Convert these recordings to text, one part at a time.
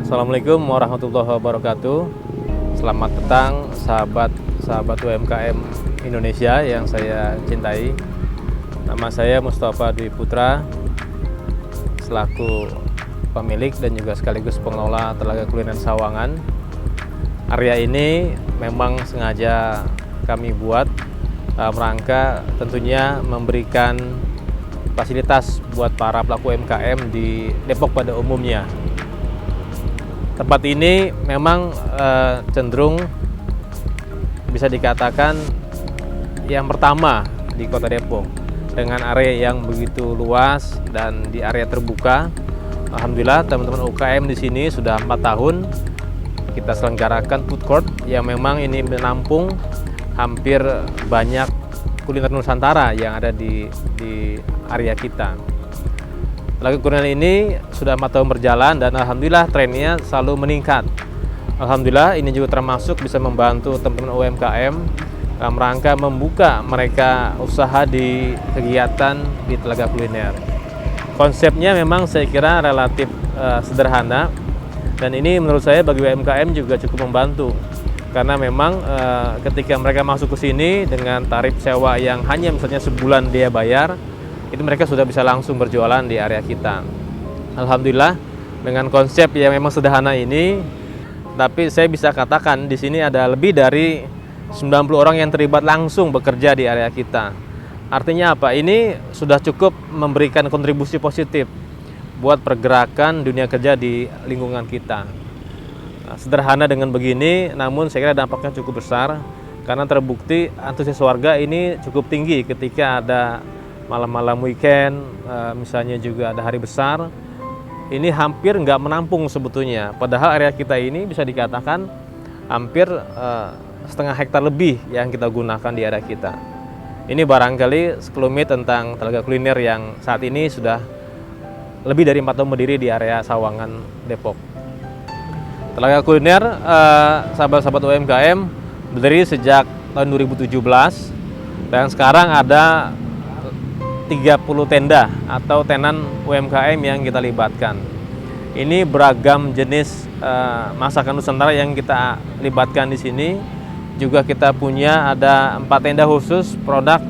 Assalamualaikum warahmatullahi wabarakatuh. Selamat datang sahabat UMKM Indonesia yang saya cintai. Nama saya Mustafa Dwi Putra, selaku pemilik dan juga sekaligus pengelola Telaga Kuliner Sawangan. Area ini memang sengaja kami buat dalam rangka tentunya memberikan fasilitas buat para pelaku UMKM di Depok pada umumnya. Tempat ini memang cenderung bisa dikatakan yang pertama di Kota Depok dengan area yang begitu luas dan di area terbuka. Alhamdulillah teman-teman UKM di sini sudah 4 tahun kita selenggarakan food court yang memang ini menampung hampir banyak kuliner Nusantara yang ada di area kita. Telaga Kuliner ini sudah 4 tahun berjalan dan alhamdulillah trennya selalu meningkat. Alhamdulillah ini juga termasuk bisa membantu teman-teman UMKM dalam rangka membuka mereka usaha di kegiatan di Telaga Kuliner. Konsepnya memang saya kira relatif sederhana dan ini menurut saya bagi UMKM juga cukup membantu. Karena memang ketika mereka masuk ke sini dengan tarif sewa yang hanya misalnya sebulan dia bayar, itu mereka sudah bisa langsung berjualan di area kita. Alhamdulillah dengan konsep yang memang sederhana ini, tapi saya bisa katakan di sini ada lebih dari 90 orang yang terlibat langsung bekerja di area kita. Artinya apa? Ini sudah cukup memberikan kontribusi positif buat pergerakan dunia kerja di lingkungan kita. Nah, sederhana dengan begini, namun saya kira dampaknya cukup besar karena terbukti antusias warga ini cukup tinggi ketika ada malam-malam weekend, misalnya juga ada hari besar. Ini hampir nggak menampung sebetulnya. Padahal area kita ini bisa dikatakan hampir setengah hektar lebih yang kita gunakan di area kita. Ini barangkali sekelumit tentang Telaga Kuliner yang saat ini sudah lebih dari 4 tahun berdiri di area Sawangan, Depok. Telaga Kuliner, sahabat-sahabat UMKM, berdiri sejak tahun 2017 dan sekarang ada 30 tenda atau tenan UMKM yang kita libatkan. Ini beragam jenis masakan Nusantara yang kita libatkan di sini. Juga kita punya ada 4 tenda khusus produk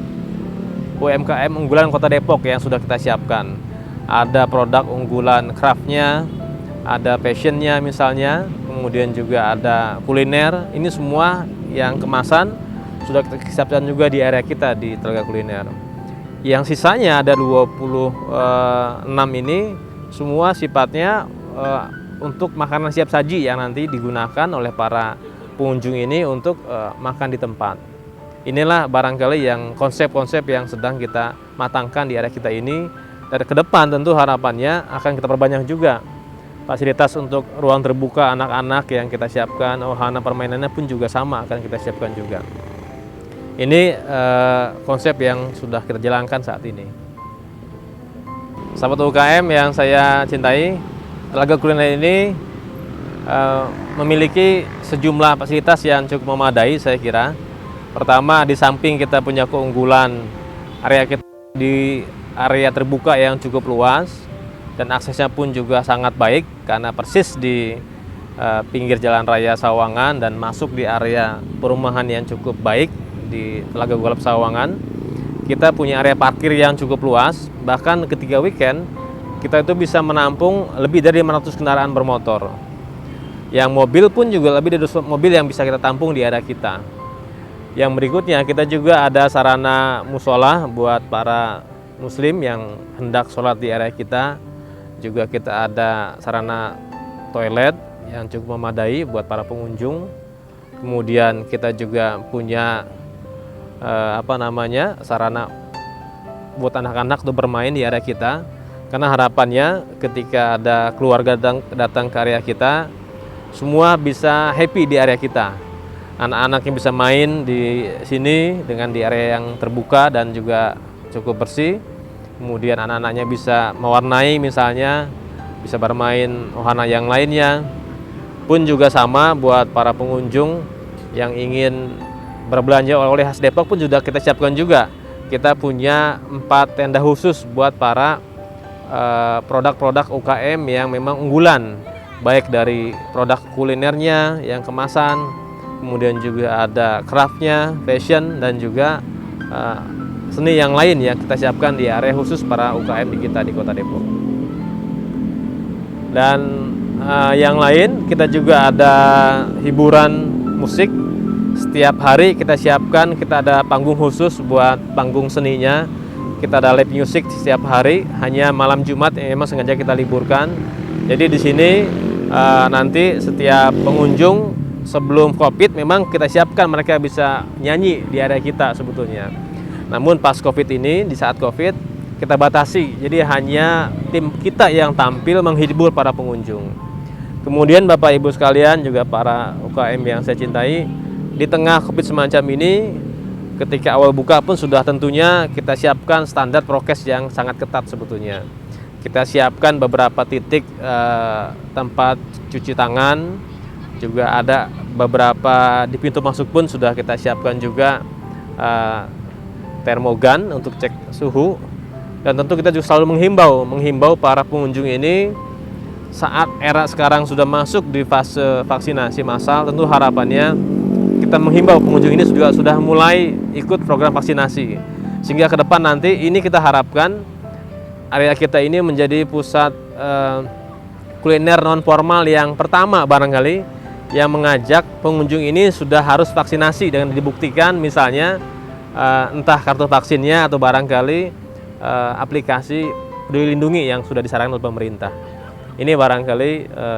UMKM unggulan Kota Depok yang sudah kita siapkan. Ada produk unggulan craftnya, ada fashionnya misalnya, kemudian juga ada kuliner. Ini semua yang kemasan sudah kita siapkan juga di area kita di Telaga Kuliner. Yang sisanya ada 26 ini semua sifatnya untuk makanan siap saji yang nanti digunakan oleh para pengunjung ini untuk makan di tempat. Inilah barangkali yang konsep-konsep yang sedang kita matangkan di area kita ini. Dan ke depan tentu harapannya akan kita perbanyak juga fasilitas untuk ruang terbuka anak-anak yang kita siapkan, wahana permainannya pun juga sama akan kita siapkan juga. Ini konsep yang sudah kita jalankan saat ini. Sahabat UKM yang saya cintai, Telaga Kuliner ini memiliki sejumlah fasilitas yang cukup memadai saya kira. Pertama, di samping kita punya keunggulan area kita di area terbuka yang cukup luas dan aksesnya pun juga sangat baik karena persis di pinggir jalan raya Sawangan dan masuk di area perumahan yang cukup baik di Telaga Golap Sawangan. Kita punya area parkir yang cukup luas, bahkan ketika weekend kita itu bisa menampung lebih dari 500 kendaraan bermotor. Yang mobil pun juga lebih dari 200 mobil yang bisa kita tampung di area kita. Yang berikutnya kita juga ada sarana musola buat para muslim yang hendak sholat di area kita. Juga kita ada sarana toilet yang cukup memadai buat para pengunjung. Kemudian kita juga punya sarana buat anak-anak untuk bermain di area kita. Karena harapannya ketika ada keluarga datang ke area kita, semua bisa happy di area kita. Anak-anak yang bisa main di sini dengan di area yang terbuka dan juga cukup bersih. Kemudian anak-anaknya bisa mewarnai misalnya, bisa bermain wahana yang lainnya. Pun juga sama buat para pengunjung yang ingin berbelanja oleh khas Depok pun sudah kita siapkan juga. Kita punya 4 tenda khusus buat para produk-produk UKM yang memang unggulan baik dari produk kulinernya yang kemasan, kemudian juga ada craftnya, fashion, dan juga seni yang lain yang kita siapkan di area khusus para UKM di kita di Kota Depok. Dan yang lain kita juga ada hiburan musik. Setiap hari kita siapkan, kita ada panggung khusus buat panggung seninya. Kita ada live music setiap hari, hanya malam Jumat yang memang sengaja kita liburkan. Jadi di sini nanti setiap pengunjung sebelum Covid memang kita siapkan mereka bisa nyanyi di area kita sebetulnya. Namun pas Covid ini, di saat Covid kita batasi, jadi hanya tim kita yang tampil menghibur para pengunjung. Kemudian Bapak Ibu sekalian, juga para UKM yang saya cintai, di tengah Covid semacam ini, ketika awal buka pun sudah tentunya kita siapkan standar prokes yang sangat ketat sebetulnya. Kita siapkan beberapa titik tempat cuci tangan, juga ada beberapa di pintu masuk pun sudah kita siapkan juga termogan untuk cek suhu. Dan tentu kita juga selalu menghimbau para pengunjung ini, saat era sekarang sudah masuk di fase vaksinasi massal, tentu harapannya kita menghimbau pengunjung ini juga sudah mulai ikut program vaksinasi, sehingga ke depan nanti ini kita harapkan area kita ini menjadi pusat kuliner non formal yang pertama barangkali yang mengajak pengunjung ini sudah harus vaksinasi dengan dibuktikan misalnya entah kartu vaksinnya atau barangkali aplikasi Peduli Lindungi yang sudah disarankan oleh pemerintah. Ini barangkali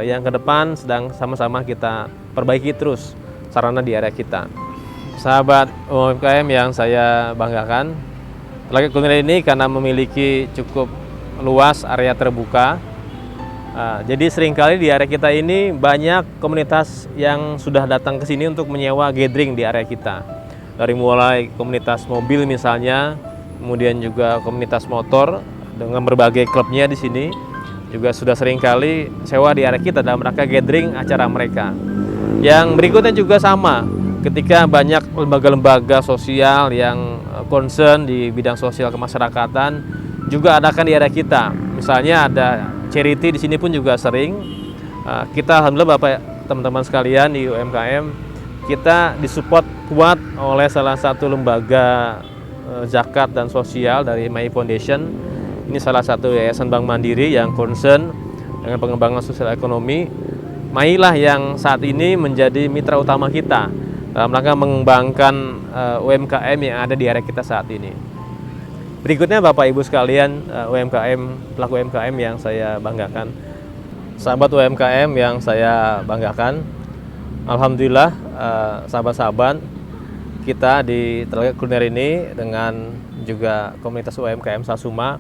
yang ke depan sedang sama-sama kita perbaiki terus sarana di area kita. Sahabat UMKM yang saya banggakan, Telaga Kuliner ini karena memiliki cukup luas area terbuka, jadi seringkali di area kita ini banyak komunitas yang sudah datang ke sini untuk menyewa gathering di area kita. Dari mulai komunitas mobil misalnya, kemudian juga komunitas motor dengan berbagai klubnya di sini, juga sudah seringkali sewa di area kita dalam rangka gathering acara mereka. Yang berikutnya juga sama, ketika banyak lembaga-lembaga sosial yang concern di bidang sosial kemasyarakatan juga adakan di area kita. Misalnya ada charity di sini pun juga sering. Kita alhamdulillah Bapak teman-teman sekalian di UMKM, kita disupport kuat oleh salah satu lembaga zakat dan sosial dari MAI Foundation. Ini salah satu yayasan Bank Mandiri yang concern dengan pengembangan sosial ekonomi. MAI lah yang saat ini menjadi mitra utama kita dalam rangka mengembangkan UMKM yang ada di area kita saat ini. Berikutnya Bapak Ibu sekalian, pelaku UMKM yang saya banggakan, sahabat UMKM yang saya banggakan, alhamdulillah sahabat-sahabat kita di Telaga Kuliner ini dengan juga komunitas UMKM Sasuma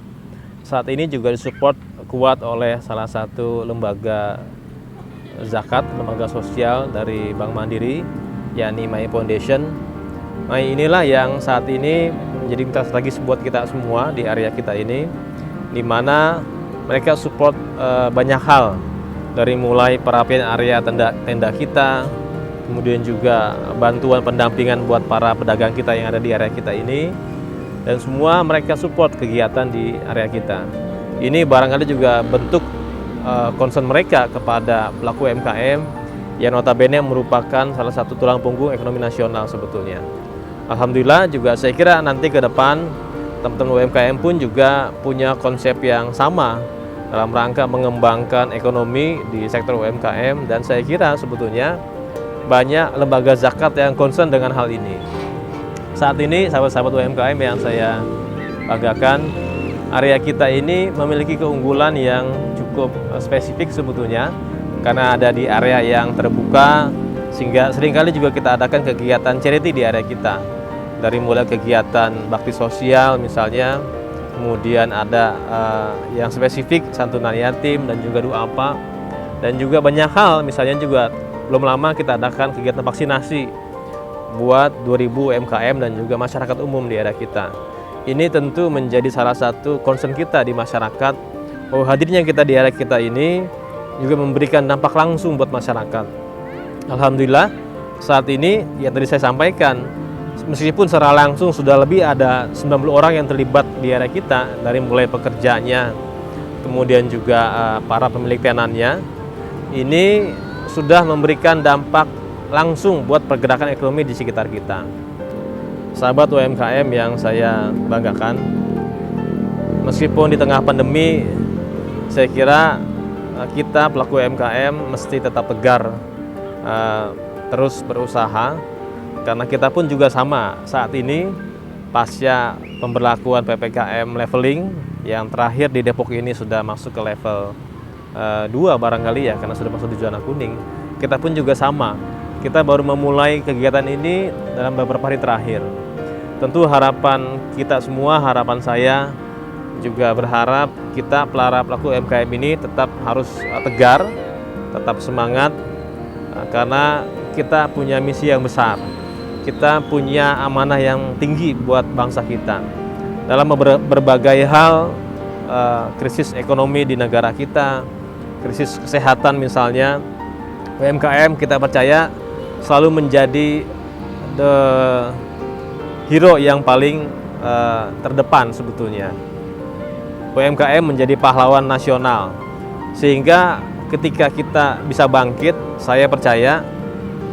saat ini juga disupport kuat oleh salah satu lembaga zakat, lembaga sosial dari Bank Mandiri, yakni MAI Foundation. MAI inilah yang saat ini menjadi mitra strategis buat kita semua di area kita ini, di mana mereka support banyak hal, dari mulai perapian area tenda kita, kemudian juga bantuan pendampingan buat para pedagang kita yang ada di area kita ini, dan semua mereka support kegiatan di area kita. Ini barangkali juga bentuk concern mereka kepada pelaku UMKM yang notabene merupakan salah satu tulang punggung ekonomi nasional sebetulnya. Alhamdulillah juga saya kira nanti ke depan teman-teman UMKM pun juga punya konsep yang sama dalam rangka mengembangkan ekonomi di sektor UMKM, dan saya kira sebetulnya banyak lembaga zakat yang concern dengan hal ini. Saat ini sahabat-sahabat UMKM yang saya banggakan, area kita ini memiliki keunggulan yang cukup spesifik sebetulnya karena ada di area yang terbuka, sehingga seringkali juga kita adakan kegiatan charity di area kita, dari mulai kegiatan bakti sosial misalnya, kemudian ada yang spesifik santunan yatim dan juga duafa, dan juga banyak hal, misalnya juga belum lama kita adakan kegiatan vaksinasi buat 2000 UMKM dan juga masyarakat umum di area kita. Ini tentu menjadi salah satu concern kita di masyarakat, bahwa hadirnya kita di area kita ini juga memberikan dampak langsung buat masyarakat. Alhamdulillah saat ini yang tadi saya sampaikan, meskipun secara langsung sudah lebih ada 90 orang yang terlibat di area kita, dari mulai pekerjanya, kemudian juga para pemilik tenannya, ini sudah memberikan dampak langsung buat pergerakan ekonomi di sekitar kita. Sahabat UMKM yang saya banggakan, meskipun di tengah pandemi, saya kira kita pelaku UMKM mesti tetap tegar, terus berusaha, karena kita pun juga sama saat ini pasca pemberlakuan PPKM leveling yang terakhir di Depok ini sudah masuk ke level 2 barangkali ya, karena sudah masuk di zona kuning. Kita pun juga sama, kita baru memulai kegiatan ini dalam beberapa hari terakhir. Tentu harapan kita semua, harapan saya juga berharap kita pelaku UMKM ini tetap harus tegar, tetap semangat, karena kita punya misi yang besar. Kita punya amanah yang tinggi buat bangsa kita. Dalam berbagai hal, krisis ekonomi di negara kita, krisis kesehatan misalnya, UMKM kita percaya selalu menjadi the hero yang paling terdepan sebetulnya. UMKM menjadi pahlawan nasional, sehingga ketika kita bisa bangkit, saya percaya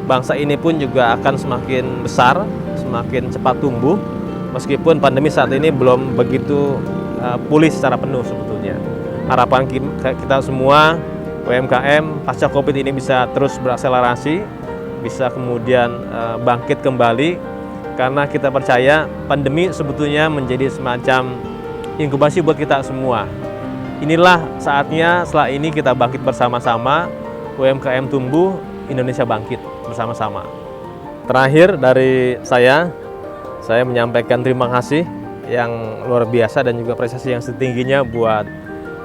bangsa ini pun juga akan semakin besar, semakin cepat tumbuh, meskipun pandemi saat ini belum begitu pulih secara penuh sebetulnya. Harapan kita semua UMKM pasca Covid ini bisa terus berakselerasi, bisa kemudian bangkit kembali, karena kita percaya pandemi sebetulnya menjadi semacam inkubasi buat kita semua. Inilah saatnya setelah ini kita bangkit bersama-sama, UMKM tumbuh, Indonesia bangkit bersama-sama. Terakhir dari saya menyampaikan terima kasih yang luar biasa dan juga apresiasi yang setingginya buat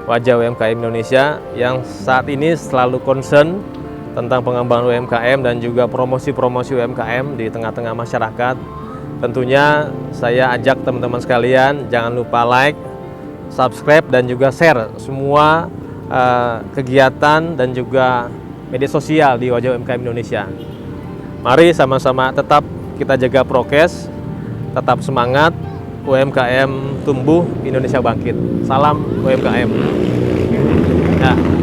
wajah UMKM Indonesia yang saat ini selalu concern tentang pengembangan UMKM dan juga promosi-promosi UMKM di tengah-tengah masyarakat. Tentunya saya ajak teman-teman sekalian jangan lupa like, subscribe dan juga share semua kegiatan dan juga media sosial di wajah UMKM Indonesia. Mari sama-sama tetap kita jaga prokes, tetap semangat, UMKM tumbuh, Indonesia bangkit. Salam UMKM. Ya.